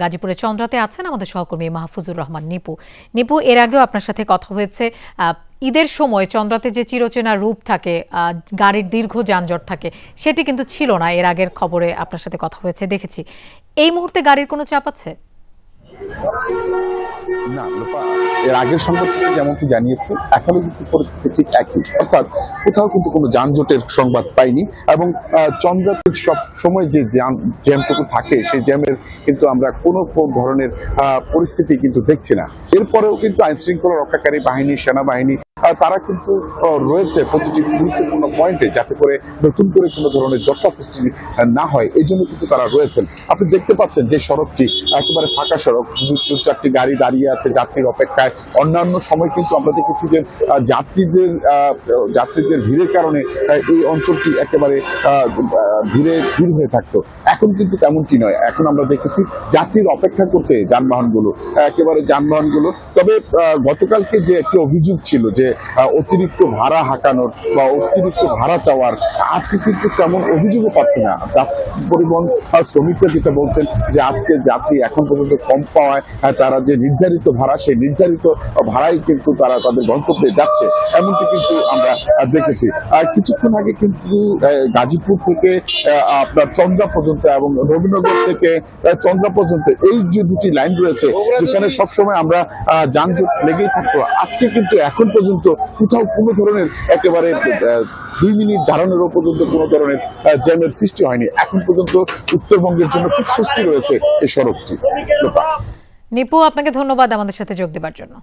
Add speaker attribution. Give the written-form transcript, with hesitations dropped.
Speaker 1: গাজীপুরের চন্দ্রাতে আছেন আমাদের সহকর্মী মাহফুজুর রহমান নিপু। নিপু, এর আগেও আপনার সাথে কথা হয়েছে। ঈদের সময় চন্দ্রাতে যে চিরচেনা রূপ থাকে, গাড়ির দীর্ঘ যানজট থাকে, সেটি কিন্তু ছিল না। এর আগের খবরে আপনার সাথে কথা হয়েছে, দেখেছি। এই মুহূর্তে গাড়ির কোনো চাপ আছে?
Speaker 2: না লোপা, এর আগের সংবাদ থেকে যেমনটি জানিয়েছে এখনো কিন্তু পরিস্থিতি ঠিক একই, অর্থাৎ কোথাও কিন্তু কোনো যানজটের সংবাদ পাইনি। এবং চন্দ্রাতে সব সময় যে জ্যামটুকু থাকে সেই জ্যামের কিন্তু আমরা কোনো ধরনের পরিস্থিতি কিন্তু দেখছি না। এরপরেও কিন্তু আইন শৃঙ্খলা রক্ষাকারী বাহিনী, সেনাবাহিনী তারা কিন্তু রয়েছে প্রতিটি গুরুত্বপূর্ণ পয়েন্টে, যাতে করে নতুন করে কোনো ধরনের জটলা সৃষ্টি না হয়, এই জন্য কিন্তু তারা রয়েছেন। আপনি দেখতে পাচ্ছেন যে সড়কটি একেবারে ফাঁকা সড়ক, দু চারটি গাড়ি দাঁড়িয়ে আছে যাত্রীর অপেক্ষায়। অন্যান্য সময় কিন্তু আমরা দেখেছি যে যাত্রীদের ভিড়ের কারণে এই অঞ্চলটি একেবারে ভিড় হয়ে থাকতো। এখন কিন্তু তেমনটি নয়, এখন আমরা দেখেছি যাত্রীর অপেক্ষা করছে যানবাহনগুলো। তবে গতকালকে যে একটি অভিযোগ ছিল যে অতিরিক্ত ভাড়া হাঁকানোর বা অতিরিক্ত ভাড়া চাওয়ার, আজকে কিন্তু তেমন অভিযোগও পাচ্ছে না। পরিবহন শ্রমিকরা যেটা বলছেন যে আজকে যাত্রী এখন পর্যন্ত কম পাওয়ায় তারা যে নির্ধারিত ভাড়া, সেই নির্ধারিত ভাড়াই কিন্তু তারা তাদের গন্তব্যে যাচ্ছে, এমনটি কিন্তু আমরা দেখেছি। কিছুক্ষণ আগে কিন্তু গাজীপুর থেকে আপনার চন্দ্রা পর্যন্ত এবং রবীন্দ্রনগর থেকে চন্দ্রা পর্যন্ত এই যে দুটি লাইন রয়েছে, যেখানে সবসময় আমরা যানজট লেগেই থাকতো, আজকে কিন্তু এখন পর্যন্ত কোথাও কোনো ধরনের একেবারে 2 মিনিট দাঁড়ানোরও পর্যন্ত কোনো ধরনের জ্যামের সৃষ্টি হয়নি। এখন পর্যন্ত উত্তরবঙ্গের জন্য খুব স্বস্তি রয়েছে এই সড়কটি।
Speaker 1: নিপু, আপনাকে ধন্যবাদ আমাদের সাথে যোগ দেওয়ার জন্য।